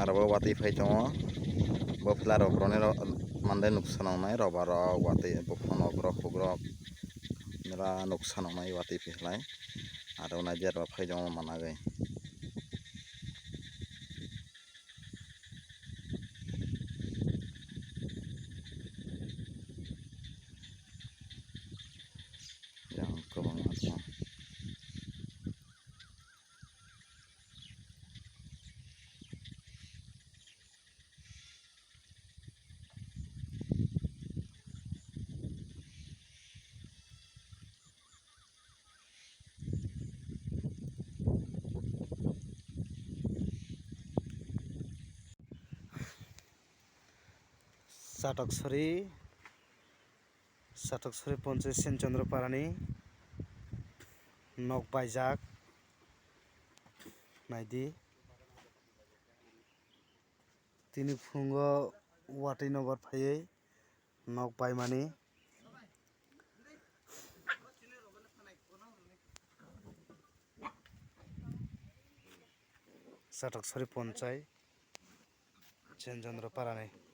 arabo watui phai tongo bofla rok broni mande nuksa nangnai roba rok watui bopang rok borok hugrok mela nuksa nangnai watui phalai aro naijak rok phai tongo managui. Yang kwbangma tongo. Chatoksari Ponchayat Senchondraparani nok baijak naidi tini phungo watui nokbar phaiui nok baimani Chatoksari Ponchayat Senchondraparani.